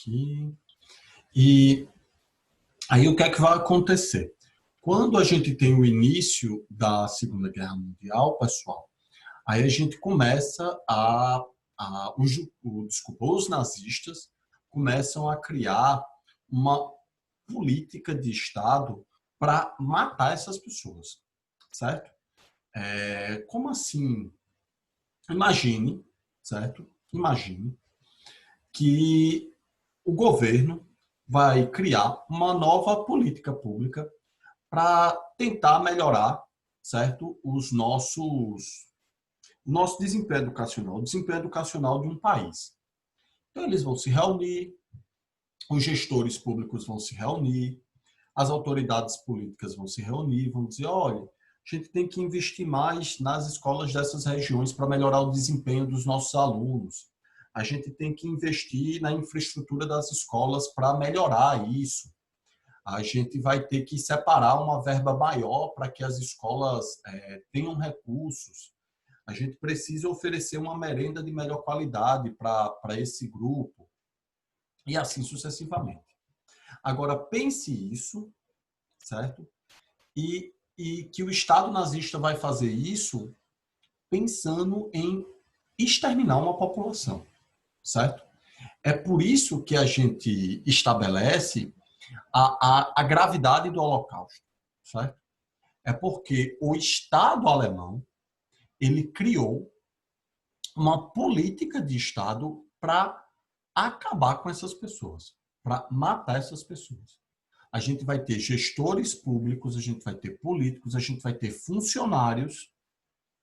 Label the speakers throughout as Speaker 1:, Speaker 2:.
Speaker 1: aqui. E aí o que é que vai acontecer? Quando a gente tem o início da Segunda Guerra Mundial, pessoal, aí a gente começa os nazistas começam a criar uma política de Estado para matar essas pessoas, certo? Como assim? Imagine, certo? Imagine que o governo vai criar uma nova política pública para tentar melhorar, certo? O nosso desempenho educacional, o desempenho educacional de um país. Então eles vão se reunir, os gestores públicos vão se reunir, as autoridades políticas vão se reunir, vão dizer, olha, a gente tem que investir mais nas escolas dessas regiões para melhorar o desempenho dos nossos alunos. A gente tem que investir na infraestrutura das escolas para melhorar isso. A gente vai ter que separar uma verba maior para que as escolas tenham recursos. A gente precisa oferecer uma merenda de melhor qualidade para esse grupo. E assim sucessivamente. Agora, pense isso, certo? E que o Estado nazista vai fazer isso pensando em exterminar uma população, certo? É por isso que a gente estabelece a gravidade do Holocausto, certo? É porque o Estado alemão ele criou uma política de Estado para acabar com essas pessoas, para matar essas pessoas. A gente vai ter gestores públicos, a gente vai ter políticos, a gente vai ter funcionários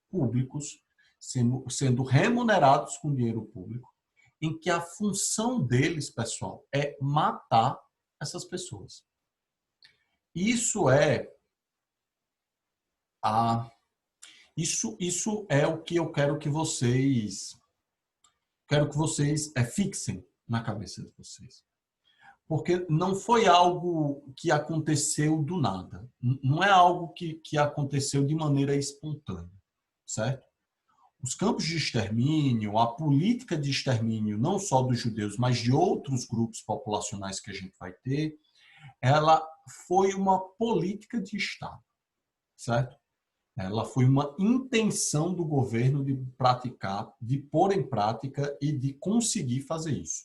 Speaker 1: públicos sendo remunerados com dinheiro público, em que a função deles, pessoal, é matar essas pessoas. Isso é isso é o que eu quero que vocês fixem na cabeça de vocês. Porque não foi algo que aconteceu do nada. Não é algo que aconteceu de maneira espontânea, certo? Os campos de extermínio, a política de extermínio, não só dos judeus, mas de outros grupos populacionais que a gente vai ter, ela foi uma política de Estado, certo? Ela foi uma intenção do governo de praticar, de pôr em prática e de conseguir fazer isso.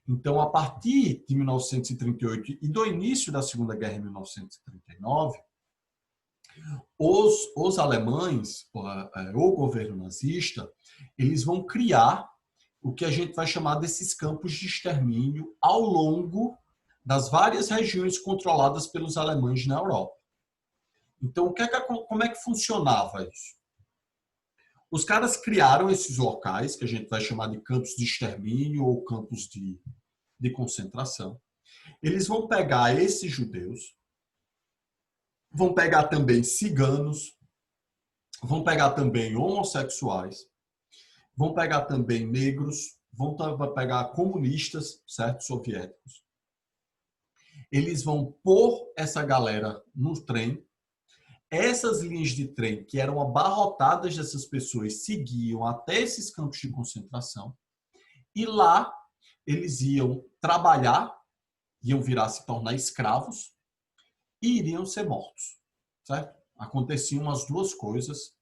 Speaker 1: Então, a partir de 1938 e do início da Segunda Guerra em 1939, os alemães, o governo nazista, eles vão criar o que a gente vai chamar desses campos de extermínio ao longo das várias regiões controladas pelos alemães na Europa. Então, como é que funcionava isso? Os caras criaram esses locais, que a gente vai chamar de campos de extermínio ou campos de concentração. Eles vão pegar esses judeus, vão pegar também ciganos, vão pegar também homossexuais, vão pegar também negros, vão pegar comunistas, certo? Soviéticos. Eles vão pôr essa galera no trem. Essas linhas de trem, que eram abarrotadas dessas pessoas, seguiam até esses campos de concentração. E lá eles iam trabalhar, iam se tornar escravos e iriam ser mortos, certo? Aconteciam as duas coisas.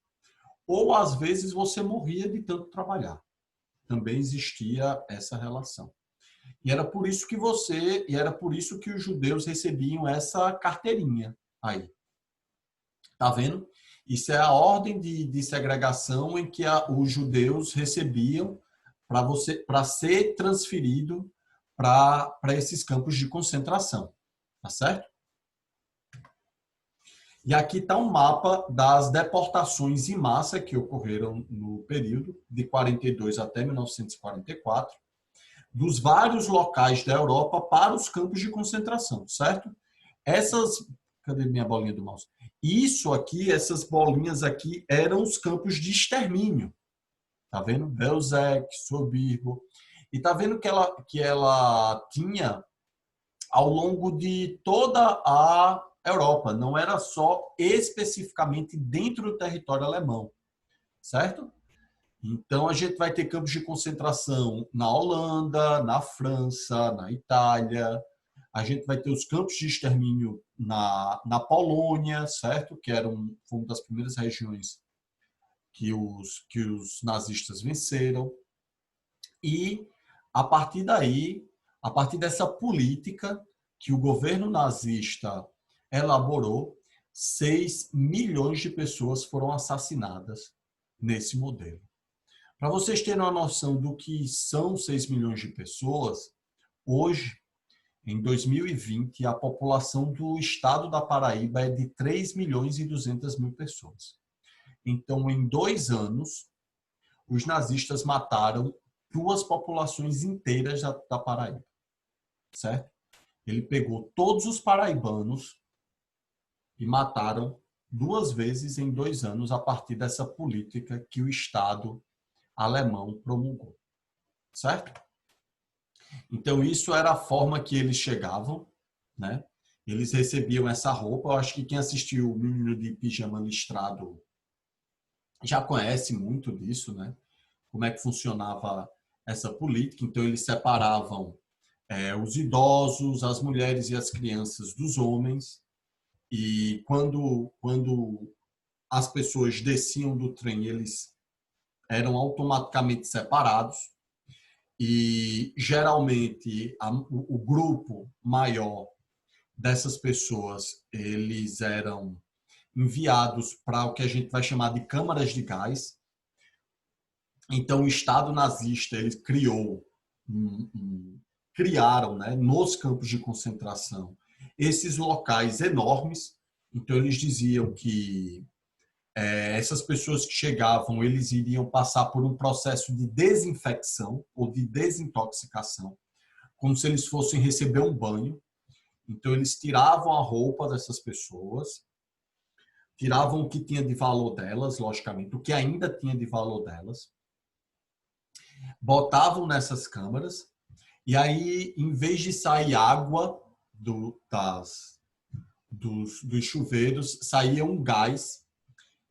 Speaker 1: Ou às vezes você morria de tanto trabalhar. Também existia essa relação. E era por isso que os judeus recebiam essa carteirinha aí. Tá vendo? Isso é a ordem de segregação em que os judeus recebiam para ser transferido para esses campos de concentração. Tá certo? E aqui está um mapa das deportações em massa que ocorreram no período de 42 até 1944, dos vários locais da Europa para os campos de concentração, certo? Cadê minha bolinha do mouse? Isso aqui, essas bolinhas aqui, eram os campos de extermínio. Tá vendo? Belzec, Sobibor. E tá vendo que ela tinha ao longo de toda a Europa. Não era só especificamente dentro do território alemão. Certo? Então, a gente vai ter campos de concentração na Holanda, na França, na Itália. A gente vai ter os campos de extermínio na Polônia, certo? Foi uma das primeiras regiões que os nazistas venceram. E, a partir daí, a partir dessa política que o governo nazista elaborou, 6 milhões de pessoas foram assassinadas nesse modelo. Para vocês terem uma noção do que são 6 milhões de pessoas, hoje, em 2020, a população do estado da Paraíba é de 3 milhões e 200 mil pessoas. Então, em 2 anos, os nazistas mataram 2 populações inteiras da Paraíba, certo? Ele pegou todos os paraibanos e mataram 2 vezes em 2 anos a partir dessa política que o Estado alemão promulgou, certo? Então, isso era a forma que eles chegavam, né? Eles recebiam essa roupa. Eu acho que quem assistiu o Menino de Pijama Listrado já conhece muito disso, né? Como é que funcionava essa política. Então, eles separavam os idosos, as mulheres e as crianças dos homens. E quando as pessoas desciam do trem, eles eram automaticamente separados. E, geralmente, o grupo maior dessas pessoas, eles eram enviados para o que a gente vai chamar de câmaras de gás. Então, o Estado nazista ele criaram, né, nos campos de concentração esses locais enormes. Então, eles diziam que essas pessoas que chegavam, eles iriam passar por um processo de desinfecção ou de desintoxicação, como se eles fossem receber um banho. Então, eles tiravam a roupa dessas pessoas, tiravam o que tinha de valor delas, logicamente, o que ainda tinha de valor delas, botavam nessas câmaras, e aí, em vez de sair água dos chuveiros, saía um gás,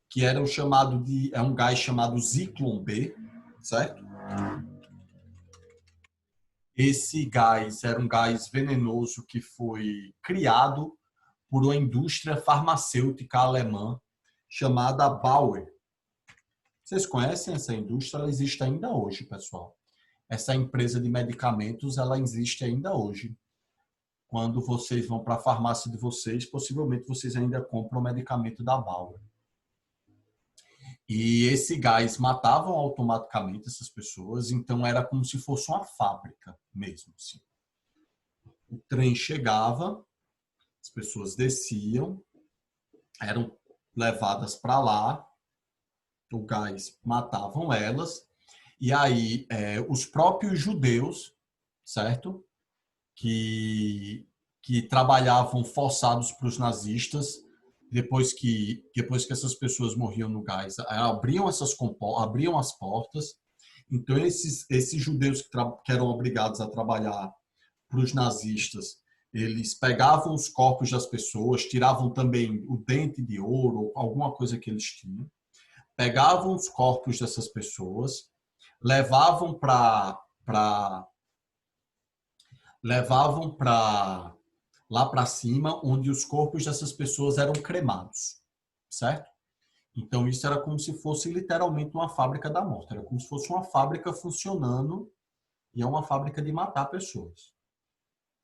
Speaker 1: que era um gás chamado Zyklon B, certo? Esse gás era um gás venenoso que foi criado por uma indústria farmacêutica alemã chamada Bauer. Vocês conhecem essa indústria? Ela existe ainda hoje, pessoal. Essa empresa de medicamentos, ela existe ainda hoje. Quando vocês vão para a farmácia de vocês, possivelmente vocês ainda compram o medicamento da Bauer. E esse gás matava automaticamente essas pessoas, então era como se fosse uma fábrica mesmo. Assim. O trem chegava, as pessoas desciam, eram levadas para lá, o gás matavam elas, e aí os próprios judeus, certo? Que trabalhavam forçados para os nazistas, depois que essas pessoas morriam no gás, abriam as portas. Então, esses judeus que eram obrigados a trabalhar para os nazistas, eles pegavam os corpos das pessoas, tiravam também o dente de ouro, alguma coisa que eles tinham, pegavam os corpos dessas pessoas, levavam para lá para cima, onde os corpos dessas pessoas eram cremados, certo? Então, isso era como se fosse literalmente uma fábrica da morte. Era como se fosse uma fábrica funcionando e é uma fábrica de matar pessoas.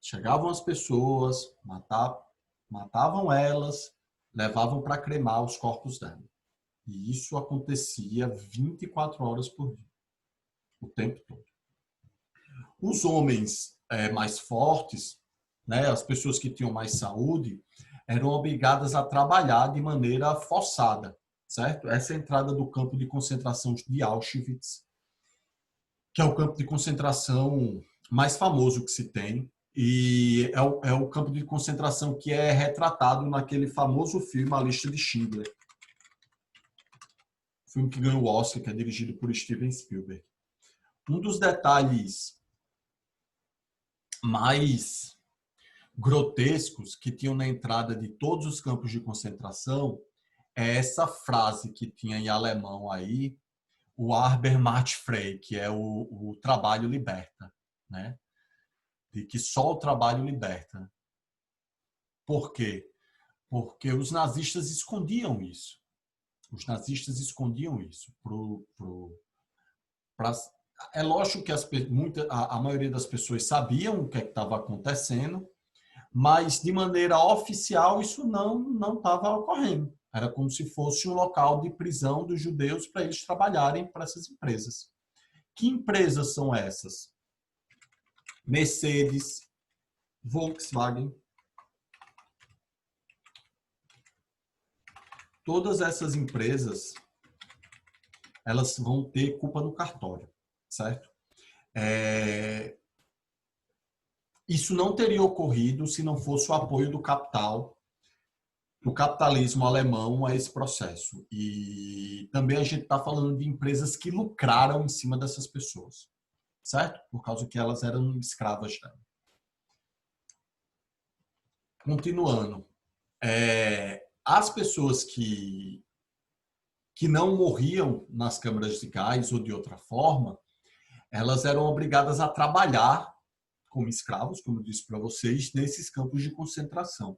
Speaker 1: Chegavam as pessoas, matavam elas, levavam para cremar os corpos delas. E isso acontecia 24 horas por dia, o tempo todo. Os homens mais fortes, né, as pessoas que tinham mais saúde, eram obrigadas a trabalhar de maneira forçada, certo? Essa é a entrada do campo de concentração de Auschwitz, que é o campo de concentração mais famoso que se tem, e é o campo de concentração que é retratado naquele famoso filme A Lista de Schindler. Filme que ganhou o Oscar, que é dirigido por Steven Spielberg. Um dos detalhes mais grotescos que tinham na entrada de todos os campos de concentração é essa frase que tinha em alemão aí, o Habermas-Frei, que é o trabalho liberta, né? De que só o trabalho liberta. Por quê? Porque os nazistas escondiam isso. Os nazistas escondiam isso. É lógico que a maioria das pessoas sabiam o que estava acontecendo, mas de maneira oficial isso não estava ocorrendo. Era como se fosse um local de prisão dos judeus para eles trabalharem para essas empresas. Que empresas são essas? Mercedes, Volkswagen. Todas essas empresas, elas vão ter culpa no cartório, certo? Isso não teria ocorrido se não fosse o apoio do capital, do capitalismo alemão a esse processo. E também a gente está falando de empresas que lucraram em cima dessas pessoas, certo? Por causa que elas eram escravas dela. Continuando. As pessoas que não morriam nas câmaras de gás ou de outra forma, elas eram obrigadas a trabalhar como escravos, como eu disse para vocês, nesses campos de concentração.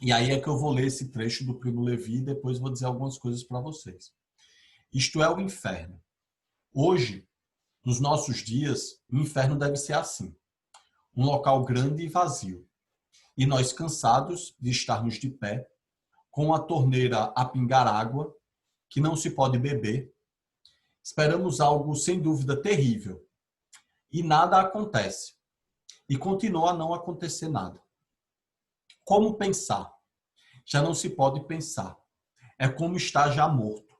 Speaker 1: E aí é que eu vou ler esse trecho do Primo Levi e depois vou dizer algumas coisas para vocês. Isto é o inferno. Hoje, nos nossos dias, o inferno deve ser assim. Um local grande e vazio. E nós cansados de estarmos de pé, com a torneira a pingar água, que não se pode beber, esperamos algo sem dúvida terrível. E nada acontece. E continua a não acontecer nada. Como pensar? Já não se pode pensar. É como estar já morto.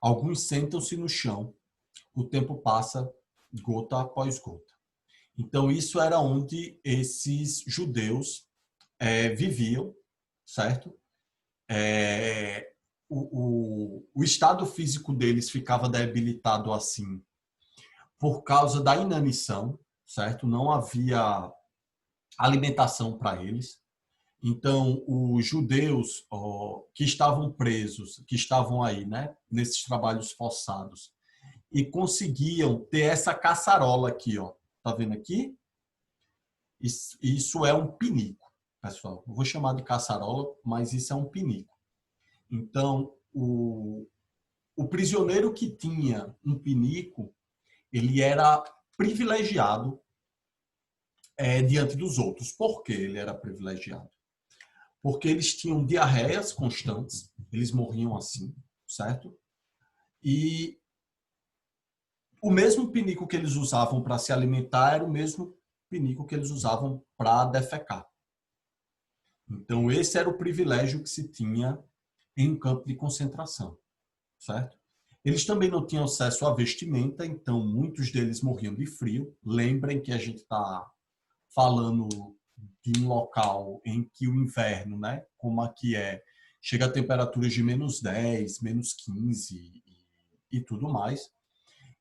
Speaker 1: Alguns sentam-se no chão. O tempo passa gota após gota. Então, isso era onde esses judeus viviam, certo? O estado físico deles ficava debilitado assim por causa da inanição, certo? Não havia alimentação para eles. Então, os judeus que estavam presos, que estavam aí, né, nesses trabalhos forçados, e conseguiam ter essa caçarola aqui, ó. Tá vendo aqui? Isso é um pinico, pessoal. Eu vou chamar de caçarola, mas isso é um pinico. Então, o prisioneiro que tinha um pinico, ele era privilegiado diante dos outros. Por que ele era privilegiado? Porque eles tinham diarreias constantes, eles morriam assim, certo? E o mesmo pinico que eles usavam para se alimentar era o mesmo pinico que eles usavam para defecar. Então, esse era o privilégio que se tinha em um campo de concentração, certo? Eles também não tinham acesso à vestimenta, então muitos deles morriam de frio. Lembrem que a gente está falando de um local em que o inverno, né, como aqui chega a temperaturas de -10, -15 e tudo mais.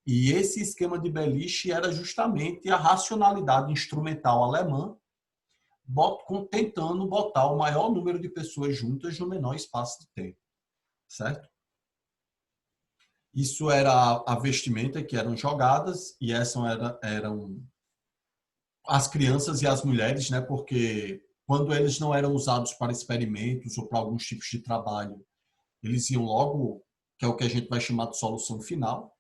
Speaker 1: E esse esquema de beliche era justamente a racionalidade instrumental alemã, tentando botar o maior número de pessoas juntas no menor espaço de tempo, certo? Isso era a vestimenta que eram jogadas e essas eram as crianças e as mulheres, né? Porque quando eles não eram usados para experimentos ou para alguns tipos de trabalho, eles iam logo, que é o que a gente vai chamar de solução final.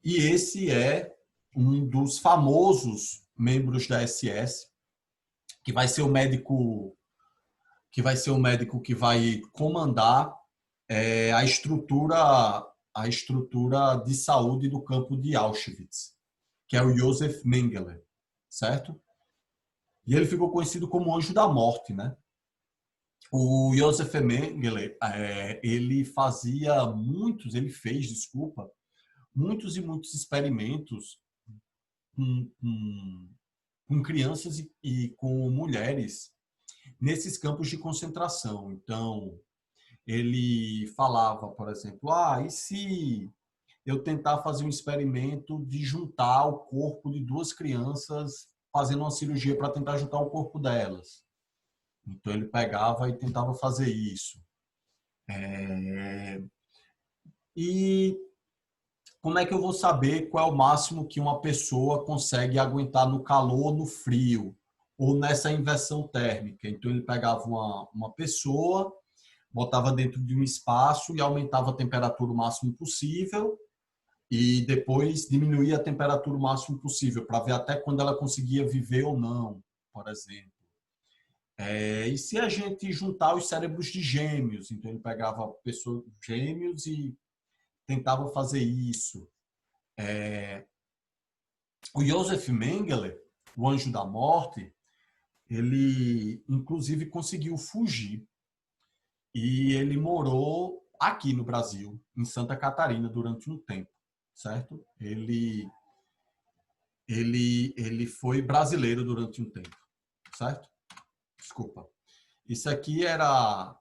Speaker 1: E esse é um dos famosos membros da SS, que vai ser o médico que vai comandar a estrutura de saúde do campo de Auschwitz, que é o Josef Mengele, certo? E ele ficou conhecido como Anjo da Morte, né? O Josef Mengele, ele fez, desculpa, muitos e muitos experimentos com crianças e com mulheres nesses campos de concentração. Então, ele falava, por exemplo, e se eu tentar fazer um experimento de juntar o corpo de duas crianças fazendo uma cirurgia para tentar juntar o corpo delas? Então, ele pegava e tentava fazer isso. E como é que eu vou saber qual é o máximo que uma pessoa consegue aguentar no calor ou no frio? Ou nessa inversão térmica? Então, ele pegava uma pessoa, botava dentro de um espaço e aumentava a temperatura o máximo possível e depois diminuía a temperatura o máximo possível para ver até quando ela conseguia viver ou não, por exemplo. E se a gente juntar os cérebros de gêmeos? Então, ele pegava pessoas gêmeos e tentava fazer isso. O Joseph Mengele, o Anjo da Morte, ele inclusive conseguiu fugir e ele morou aqui no Brasil, em Santa Catarina, durante um tempo, certo? Ele foi brasileiro durante um tempo, certo? Desculpa. Isso aqui era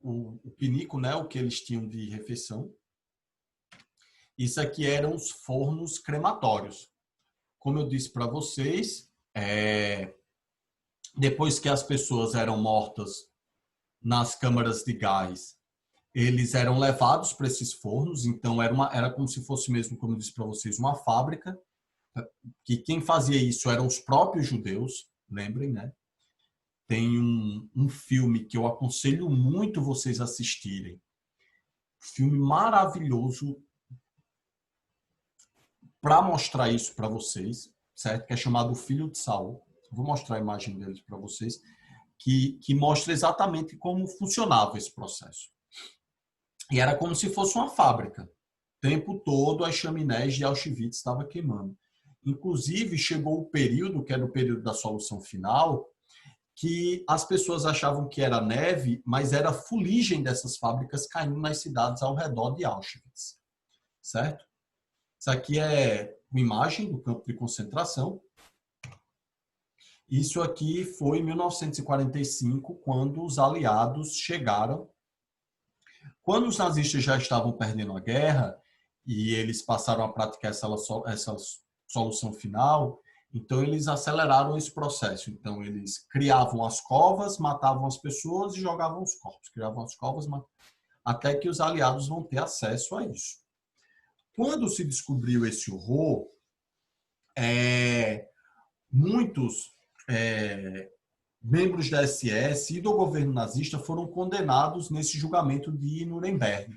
Speaker 1: o pinico, né? O que eles tinham de refeição. Isso aqui eram os fornos crematórios. Como eu disse para vocês, depois que as pessoas eram mortas nas câmaras de gás, eles eram levados para esses fornos, então era como se fosse mesmo, como eu disse para vocês, uma fábrica, que quem fazia isso eram os próprios judeus, lembrem, né? Tem um filme que eu aconselho muito vocês assistirem, filme maravilhoso para mostrar isso para vocês, certo? Que é chamado O Filho de Saul. Vou mostrar a imagem deles para vocês, que mostra exatamente como funcionava esse processo. E era como se fosse uma fábrica. O tempo todo as chaminés de Auschwitz estavam queimando. Inclusive, chegou o período, que era o período da solução final, que as pessoas achavam que era neve, mas era fuligem dessas fábricas caindo nas cidades ao redor de Auschwitz. Certo? Isso aqui é uma imagem do campo de concentração. Isso aqui foi em 1945, quando os aliados chegaram. Quando os nazistas já estavam perdendo a guerra e eles passaram a praticar essa solução final, então eles aceleraram esse processo. Então eles criavam as covas, matavam as pessoas e jogavam os corpos. Criavam as covas, até que os aliados vão ter acesso a isso. Quando se descobriu esse horror, muitos membros da SS e do governo nazista foram condenados nesse julgamento de Nuremberg,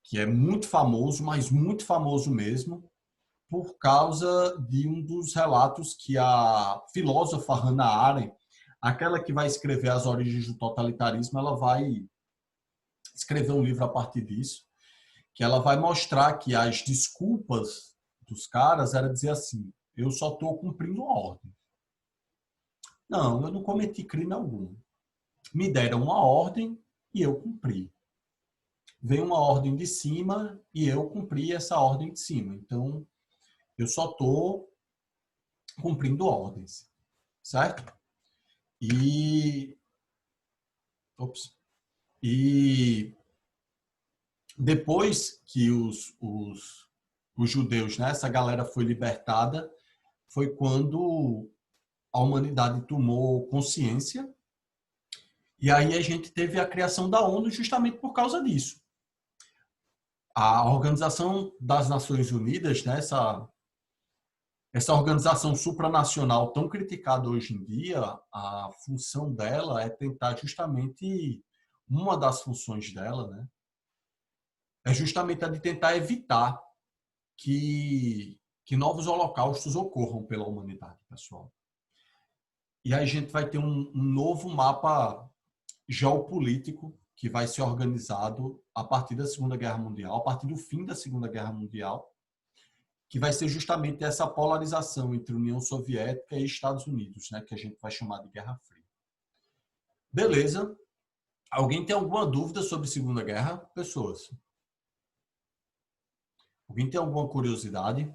Speaker 1: que é muito famoso, mas muito famoso mesmo, por causa de um dos relatos que a filósofa Hannah Arendt, aquela que vai escrever As Origens do Totalitarismo, ela vai escrever um livro a partir disso, que ela vai mostrar que as desculpas dos caras era dizer assim: eu só estou cumprindo a ordem. Não, eu não cometi crime algum. Me deram uma ordem e eu cumpri. Veio uma ordem de cima e eu cumpri essa ordem de cima. Então, eu só estou cumprindo ordens, certo? E depois que os judeus, né, essa galera foi libertada, foi quando a humanidade tomou consciência, e aí a gente teve a criação da ONU justamente por causa disso. A Organização das Nações Unidas, né, essa organização supranacional tão criticada hoje em dia, a função dela é tentar justamente, uma das funções dela, né, é justamente a de tentar evitar que novos holocaustos ocorram pela humanidade, pessoal. E aí a gente vai ter um novo mapa geopolítico que vai ser organizado a partir da Segunda Guerra Mundial, a partir do fim da Segunda Guerra Mundial, que vai ser justamente essa polarização entre União Soviética e Estados Unidos, né, que a gente vai chamar de Guerra Fria. Beleza? Alguém tem alguma dúvida sobre Segunda Guerra, pessoas? Alguém tem alguma curiosidade?